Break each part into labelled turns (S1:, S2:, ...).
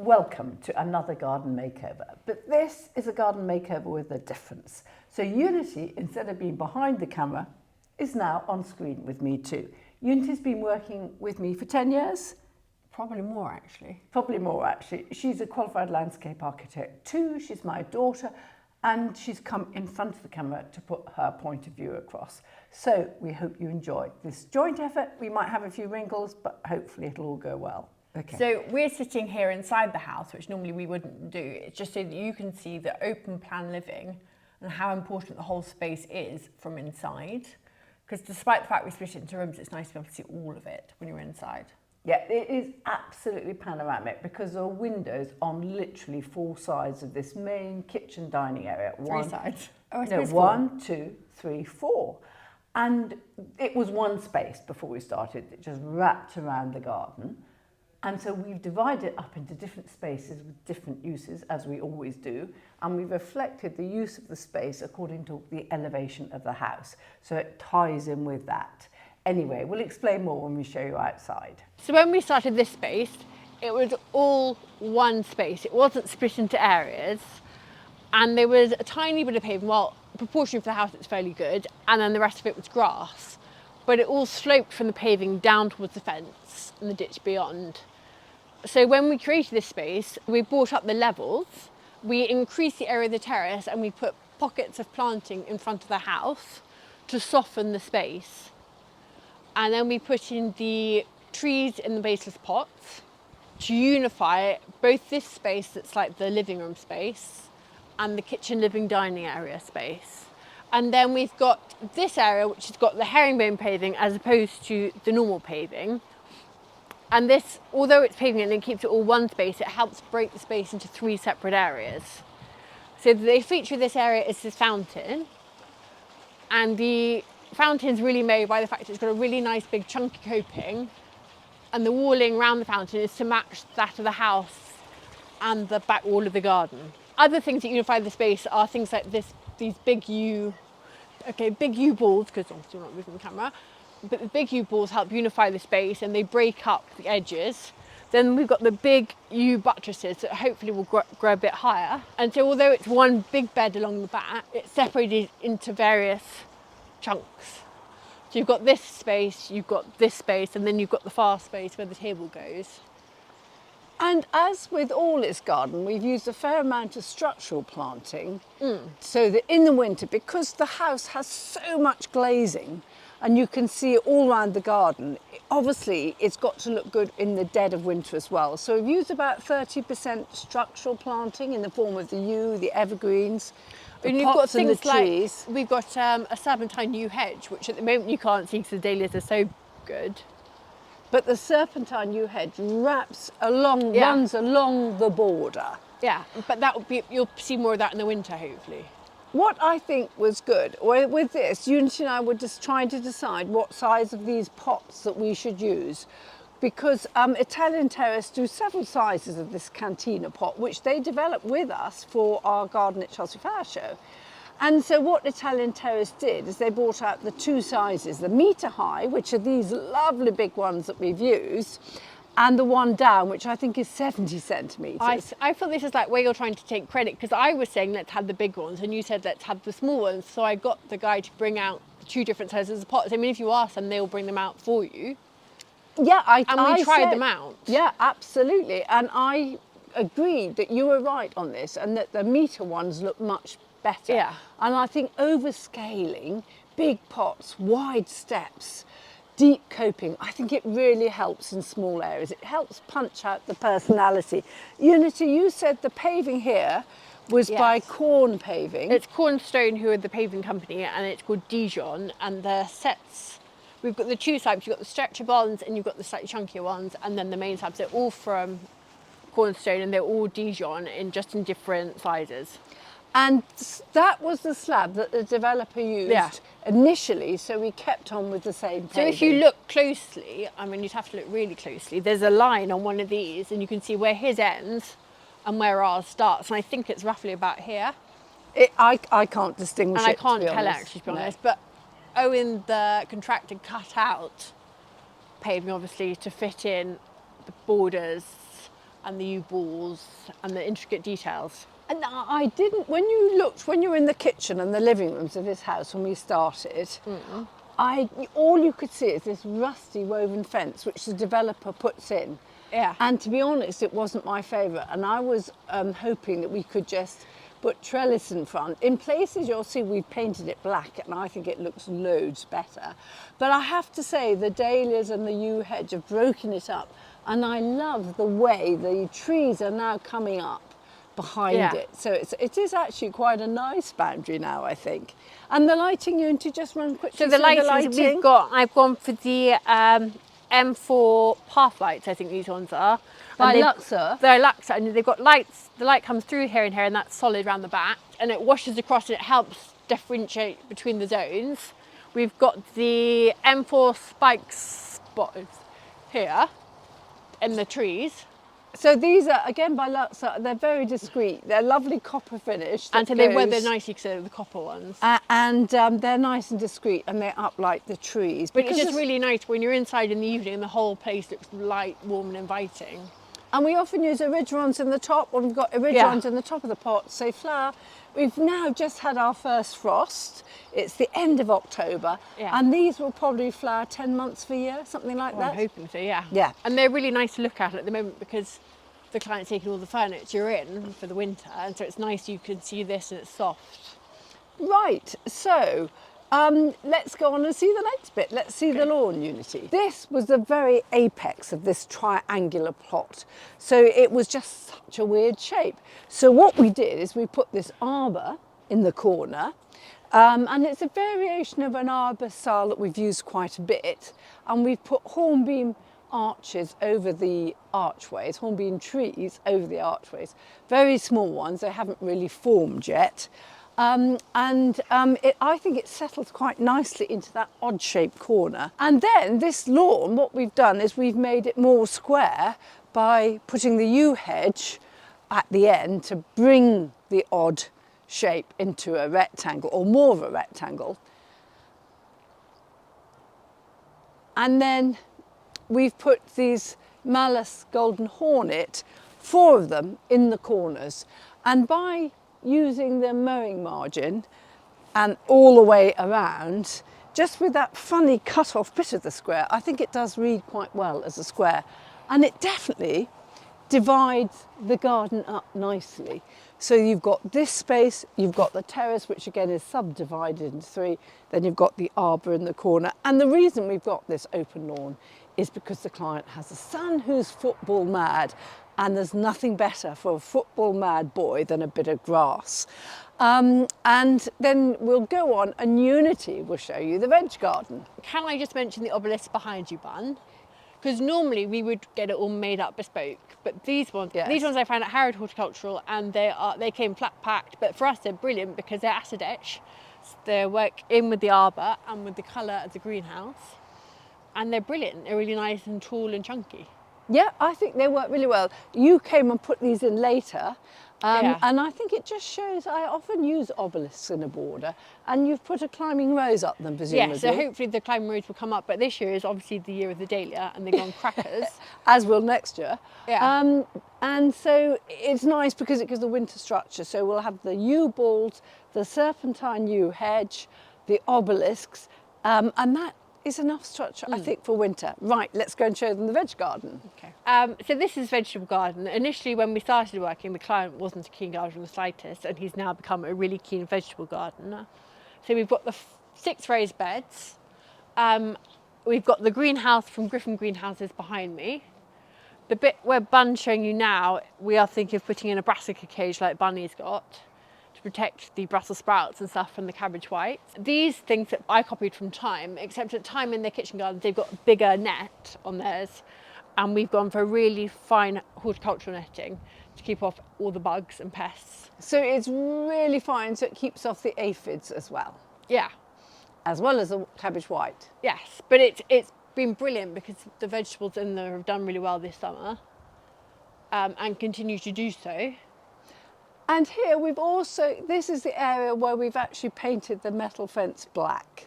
S1: Welcome to another garden makeover, but this is a garden makeover with a difference. So Unity, instead of being behind the camera, is now on screen with me too. Unity's been working with me for 10 years.
S2: Probably more actually.
S1: Probably more actually. She's a qualified landscape architect too. She's my daughter and she's come in front of the camera to put her point of view across. So we hope you enjoy this joint effort. We might have a few wrinkles, but hopefully it'll all go well. Okay.
S2: So we're sitting here inside the house, which normally we wouldn't do. It's just so that you can see the open plan living and how important the whole space is from inside. Because despite the fact we split it into rooms, it's nice to be able to see all of it when you're inside.
S1: Yeah, it is absolutely panoramic because there are windows on literally 4 sides of this main kitchen dining area.
S2: 3 sides.
S1: Oh, no, 1, 2, 3, 4. And it was one space before we started. It just wrapped around the garden. And so we've divided it up into different spaces with different uses, as we always do, and we've reflected the use of the space according to the elevation of the house. So it ties in with that. Anyway, we'll explain more when we show you outside.
S2: So when we started this space, it was all one space. It wasn't split into areas, and there was a tiny bit of paving. Well, proportion for the house, it's fairly good, and then the rest of it was grass. But it all sloped from the paving down towards the fence and the ditch beyond. So when we created this space, we brought up the levels, we increased the area of the terrace, and we put pockets of planting in front of the house to soften the space. And then we put in the trees in the baseless pots to unify both this space that's like the living room space and the kitchen living dining area space. And then we've got this area which has got the herringbone paving as opposed to the normal paving. And this, although it's paving and it keeps it all one space, it helps break the space into 3 separate areas. So the feature of this area is this fountain. And the fountain's really made by the fact it's got a really nice big chunky coping. And the walling around the fountain is to match that of the house and the back wall of the garden. Other things that unify the space are things like these big U balls, because I'm still not moving the camera. But the big U balls help unify the space and they break up the edges. Then we've got the big U buttresses that hopefully will grow a bit higher. And so although it's one big bed along the back, it's separated into various chunks. So you've got this space, you've got this space, and then you've got the far space where the table goes.
S1: And as with all this garden, we've used a fair amount of structural planting so that in the winter, because the house has so much glazing, and you can see it all around the garden, obviously it's got to look good in the dead of winter as well. So we've used about 30% structural planting in the form of the yew, the evergreens, the pots and the trees.
S2: We've got a serpentine yew hedge, which at the moment you can't see because the dahlias are so good.
S1: But the serpentine yew hedge runs along the border.
S2: Yeah, but that would be, you'll see more of that in the winter, hopefully.
S1: What I think was good, with this, Unity and I were just trying to decide what size of these pots that we should use, because Italian Terrace do several sizes of this cantina pot, which they developed with us for our garden at Chelsea Flower Show. And so what Italian Terrace did is they brought out the 2 sizes, the metre high, which are these lovely big ones that we've used, and the one down, which I think is 70 centimetres.
S2: I feel this is like where you're trying to take credit, because I was saying let's have the big ones and you said let's have the small ones. So I got the guy to bring out 2 different sizes of pots. I mean, if you ask them, they'll bring them out for you.
S1: Yeah,
S2: we tried them out.
S1: Yeah, absolutely. And I agreed that you were right on this and that the metre ones look much better.
S2: Yeah.
S1: And I think overscaling, big pots, wide steps, deep coping, I think it really helps in small areas. It helps punch out the personality. Unity, you said the paving here was by Corn Paving.
S2: It's Cornerstone, who are the paving company, and it's called Dijon. And the sets, we've got the 2 slabs, you've got the stretcher ones and you've got the slightly chunkier ones, and then the main slabs. They're all from Cornerstone and they're all Dijon in different sizes.
S1: And that was the slab that the developer used initially, so we kept on with the same paving.
S2: So if you look closely, I mean, you'd have to look really closely, there's a line on one of these and you can see where his ends and where ours starts, and I think it's roughly about here.
S1: I can't distinguish
S2: and
S1: it,
S2: I can't
S1: to be
S2: tell
S1: honest.
S2: actually, to be honest, but Owen, the contractor, cut out paving obviously to fit in the borders and the U-balls and the intricate details.
S1: And I didn't, when you were in the kitchen and the living rooms of this house when we started, all you could see is this rusty woven fence which the developer puts in.
S2: Yeah.
S1: And to be honest, it wasn't my favourite. And I was hoping that we could just put trellis in front. In places you'll see we've painted it black and I think it looks loads better. But I have to say the dahlias and the yew hedge have broken it up. And I love the way the trees are now coming up behind it. So it is actually quite a nice boundary now, I think. And the lighting, you want to just run quickly
S2: So the lighting, I've gone for the M4 path lights, I think these ones are.
S1: By Luxor?
S2: They're Luxor, and they've got lights, the light comes through here and here, and that's solid around the back, and it washes across and it helps differentiate between the zones. We've got the M4 spike spots here in the trees.
S1: So these are, again, by Luxor, they're very discreet. They're lovely copper finish.
S2: And so they're nicely because they're the copper ones.
S1: And they're nice and discreet and they're up like the trees.
S2: But it's just really nice when you're inside in the evening and the whole place looks light, warm and inviting.
S1: And we often use origerons in the top, or we've got origerons in the top of the pot, say flower. We've now just had our first frost. It's the end of October, and these will probably flower 10 months for a year, something like that.
S2: I'm hoping so, yeah.
S1: Yeah.
S2: And they're really nice to look at the moment because the client's taking all the furniture in for the winter, and so it's nice you can see this and it's soft.
S1: Right, so let's go on and see the next bit. Let's see the lawn, Unity. This was the very apex of this triangular plot. So it was just such a weird shape. So what we did is we put this arbor in the corner, and it's a variation of an arbor style that we've used quite a bit. And we've put hornbeam arches over the archways, hornbeam trees over the archways. Very small ones, they haven't really formed yet. I think it settles quite nicely into that odd-shaped corner. And then this lawn, what we've done is we've made it more square by putting the yew hedge at the end to bring the odd shape into a rectangle, or more of a rectangle. And then we've put these Malus golden hornet, 4 of them in the corners. And by using the mowing margin and all the way around, just with that funny cut off bit of the square, I think it does read quite well as a square. And it definitely divides the garden up nicely. So you've got this space, you've got the terrace, which again is subdivided into 3, then you've got the arbour in the corner. And the reason we've got this open lawn is because the client has a son who's football mad, and there's nothing better for a football mad boy than a bit of grass. And then we'll go on and Unity will show you the veg garden.
S2: Can I just mention the obelisk behind you, Bun? Because normally we would get it all made up bespoke, but these ones I found at Harrod Horticultural, and they came flat packed. But for us, they're brilliant because they're acid etch. They work in with the arbor and with the colour of the greenhouse, and they're brilliant. They're really nice and tall and chunky.
S1: Yeah, I think they work really well. You came and put these in later, and I think it just shows, I often use obelisks in a border, and you've put a climbing rose up them, presumably.
S2: Yeah, so hopefully the climbing rose will come up, but this year is obviously the year of the dahlia, and they've gone crackers.
S1: As will next year.
S2: Yeah.
S1: And so it's nice because it gives the winter structure. So we'll have the yew balls, the serpentine yew hedge, the obelisks, and that is enough structure, I think, for winter. Right, let's go and show them the veg garden.
S2: Okay. So this is vegetable garden. Initially, when we started working, the client wasn't a keen gardener in the slightest, and he's now become a really keen vegetable gardener. So we've got the 6 raised beds. We've got the greenhouse from Griffin Greenhouses behind me. The bit where Bun's showing you now, we are thinking of putting in a brassica cage like Bunny's got, to protect the Brussels sprouts and stuff from the cabbage white. These things that I copied from Time, except at Time in their kitchen gardens, they've got a bigger net on theirs, and we've gone for really fine horticultural netting to keep off all the bugs and pests.
S1: So it's really fine, so it keeps off the aphids as well.
S2: Yeah.
S1: As well as the cabbage white.
S2: Yes, but it's been brilliant because the vegetables in there have done really well this summer, and continue to do so.
S1: And here we've also, this is the area where we've actually painted the metal fence black.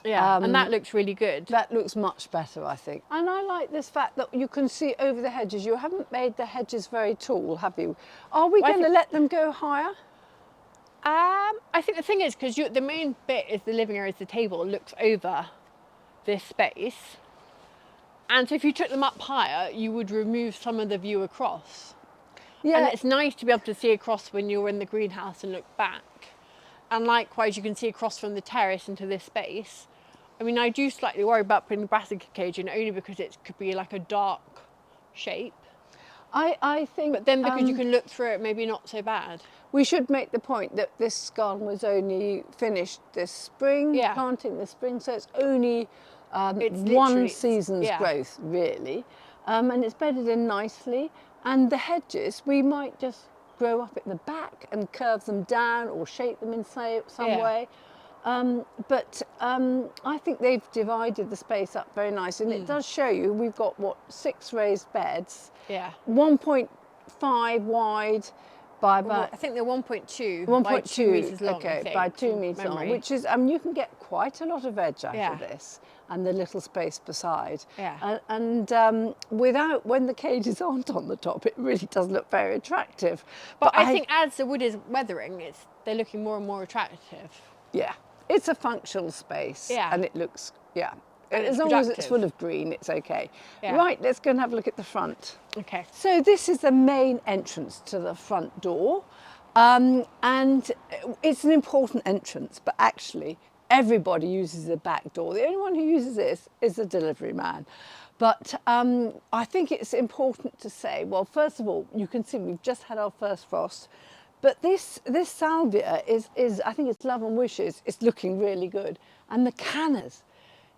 S2: Yeah, and that looks really good.
S1: That looks much better, I think. And I like this fact that you can see over the hedges. You haven't made the hedges very tall, have you? Are we going to let them go higher?
S2: I think the thing is, because the main bit is the living area, is the table, looks over this space. And so if you took them up higher, you would remove some of the view across.
S1: Yeah.
S2: And it's nice to be able to see across when you're in the greenhouse and look back. And likewise, you can see across from the terrace into this space. I mean, I do slightly worry about putting the brassica cage in, only because it could be like a dark shape.
S1: I think...
S2: But then because you can look through it, maybe not so bad.
S1: We should make the point that this garden was only finished this spring, planting this spring, so it's only one season's growth, really. And it's bedded in nicely. And the hedges, we might just grow up at the back and curve them down or shape them in some way. But I think they've divided the space up very nicely, and it does show you we've got 6 raised beds, 1.5 wide by about,
S2: I think they're 1.2
S1: by 2
S2: meters long.
S1: Okay, by 2 meters long, which is you can get quite a lot of veg out of this, and the little space beside. And when the cages aren't on the top, it really does look very attractive.
S2: But I think as the wood is weathering, they're looking more and more attractive.
S1: Yeah, it's a functional space, and it looks,
S2: and
S1: as long as it's full of green, it's okay. Right, let's go and have a look at the front.
S2: Okay.
S1: So this is the main entrance to the front door, and it's an important entrance, but actually everybody uses the back door. The only one who uses this is the delivery man. But I think it's important to say, well, first of all, you can see we've just had our first frost. But this salvia is, I think it's Love and Wishes, it's looking really good. And the cannas,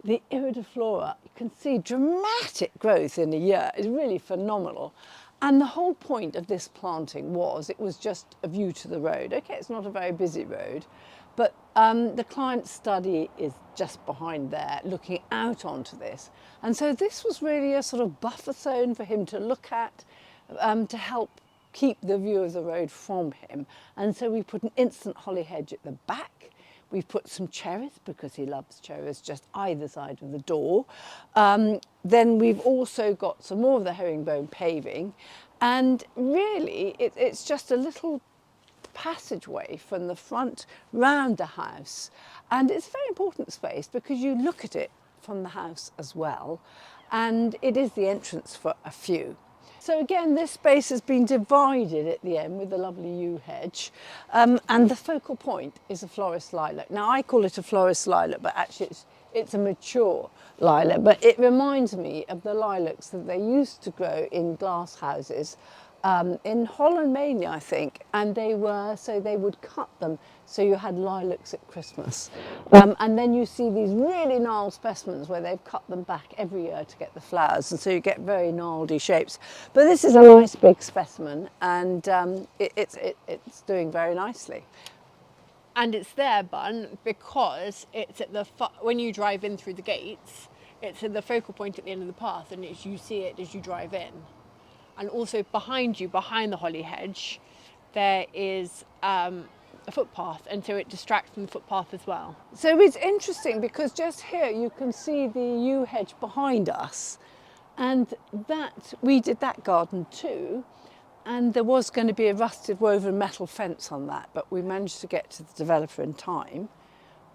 S1: the iridiflora, you can see dramatic growth in a year. It's really phenomenal. And the whole point of this planting it was just a view to the road. Okay, it's not a very busy road, but the client's study is just behind there, looking out onto this. And so this was really a sort of buffer zone for him to look at, to help keep the view of the road from him. And so we put an instant holly hedge at the back. We've put some cherries because he loves cherries just either side of the door. Then we've also got some more of the herringbone paving. And really, it's just a little passageway from the front round the house. And it's a very important space because you look at it from the house as well. And it is the entrance for a few. So again, this space has been divided at the end with a lovely yew hedge, and the focal point is a florist lilac. Now I call it a florist lilac, but actually it's a mature lilac, but it reminds me of the lilacs that they used to grow in glass houses in Holland mainly, I think, and they would cut them so you had lilacs at Christmas. And then you see these really gnarled specimens where they've cut them back every year to get the flowers, and so you get very gnarly shapes. But this is a nice big specimen, and it's doing very nicely.
S2: And it's there, Bun, because it's at when you drive in through the gates, it's at the focal point at the end of the path, and you see it as you drive in. And also behind you, behind the holly hedge, there is a footpath, and so it distracts from the footpath as well.
S1: So it's interesting because just here you can see the yew hedge behind us, and we did that garden too, and there was going to be a rusted woven metal fence on that, but we managed to get to the developer in time,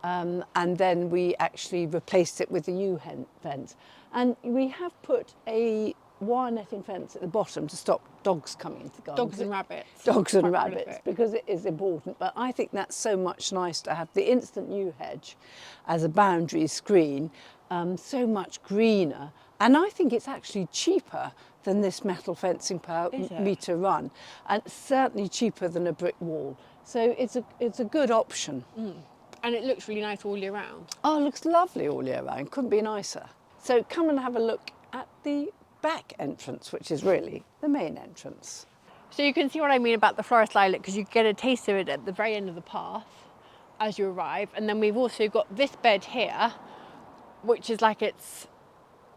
S1: and then we actually replaced it with the yew fence. And we have put a wire netting fence at the bottom to stop dogs coming into the garden.
S2: Dogs and rabbits.
S1: Dogs and rabbits, because it is important. But I think that's so much nice to have the instant yew hedge as a boundary screen, so much greener. And I think it's actually cheaper than this metal fencing per metre run, and certainly cheaper than a brick wall. So it's a good option.
S2: And it looks really nice all year round.
S1: Oh, it looks lovely all year round. Couldn't be nicer. So come and have a look at the back entrance, which is really the main entrance.
S2: So you can see what I mean about the florist lilac, because you get a taste of it at the very end of the path as you arrive. And then we've also got this bed here, which is like its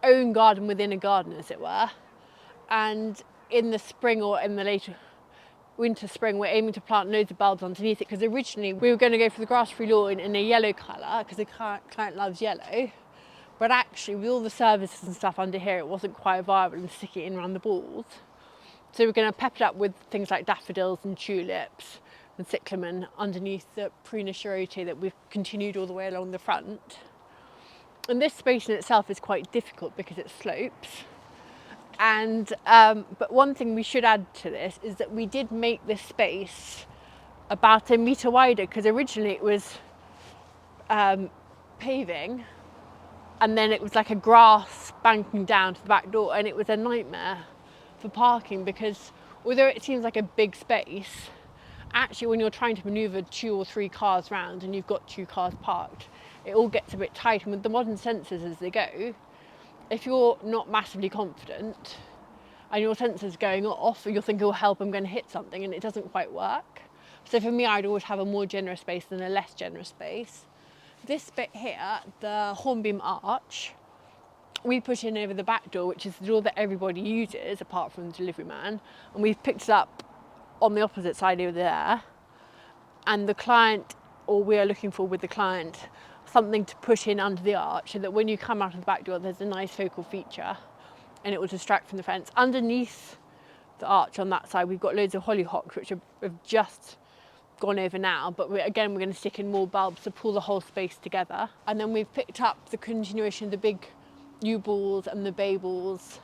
S2: own garden within a garden, as it were. And in the spring or in the later, winter, spring, we're aiming to plant loads of bulbs underneath it, because originally we were going to go for the grass-free lawn in a yellow colour because the client loves yellow, but actually with all the services and stuff under here it wasn't quite viable and stick it in around the balls. So we're going to pep it up with things like daffodils and tulips and cyclamen underneath the Prunus Charité that we've continued all the way along the front. And this space in itself is quite difficult because it slopes. And but one thing we should add to this is that we did make this space about 1 metre wider, because originally it was paving, and then it was like a grass banking down to the back door, and it was a nightmare for parking, because although it seems like a big space, actually when you're trying to manoeuvre 2 or 3 cars round and you've got 2 cars parked, it all gets a bit tight. And with the modern sensors as they go, if you're not massively confident and your sensor's going off, you'll think, oh help, I'm going to hit something, and it doesn't quite work. So for me, I'd always have a more generous space than a less generous space. This bit here, the hornbeam arch, we put in over the back door, which is the door that everybody uses apart from the delivery man, and we've picked it up on the opposite side over there. And the client, or we are looking for with the client, something to put in under the arch so that when you come out of the back door there's a nice focal feature and it will distract from the fence. Underneath the arch on that side we've got loads of hollyhocks which have just gone over now, but we're going to stick in more bulbs to pull the whole space together. And then we've picked up the continuation of the big yew balls and the bay balls,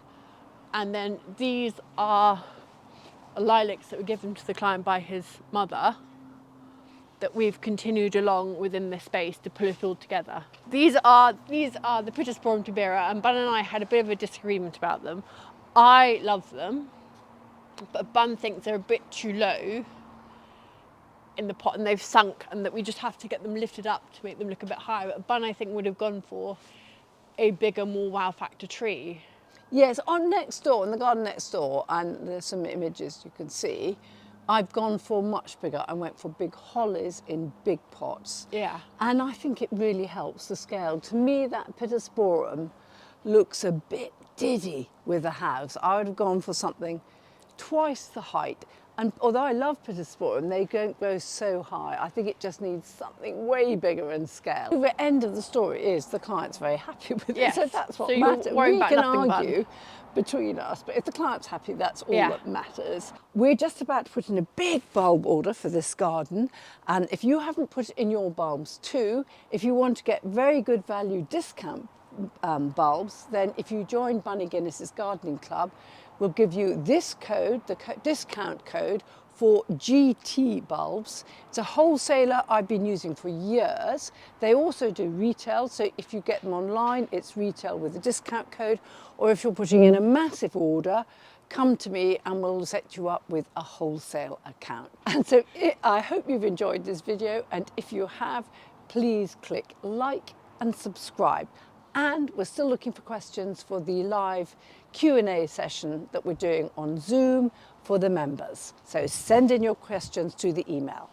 S2: and then these are lilacs that were given to the client by his mother that we've continued along within this space to pull it all together. These are the Pittosporum tubera, and Bun and I had a bit of a disagreement about them. I love them, but Bun thinks they're a bit too low in the pot and they've sunk, and that we just have to get them lifted up to make them look a bit higher. But Bun, I think, would have gone for a bigger, more wow factor tree.
S1: Yes, on next door, in the garden next door, and there's some images you can see, I've gone for much bigger. I went for big hollies in big pots.
S2: Yeah.
S1: And I think it really helps the scale. To me, that Pittosporum looks a bit diddy with the house. I would have gone for something twice the height. And although I love Pittosporum, they don't grow so high. I think it just needs something way bigger in scale. The end of the story is the client's very happy with it, so that's what matters. We can argue between us, but if the client's happy, that's all that matters. We're just about to put in a big bulb order for this garden, and if you haven't put in your bulbs too, if you want to get very good value discount bulbs, then if you join Bunny Guinness's gardening club, we'll give you this code, the discount code for GT bulbs. It's a wholesaler I've been using for years. They also do retail, so if you get them online, it's retail with a discount code, or if you're putting in a massive order, come to me and we'll set you up with a wholesale account. And so I hope you've enjoyed this video, and if you have, please click like and subscribe. And we're still looking for questions for the live Q&A session that we're doing on Zoom for the members. So send in your questions to the email.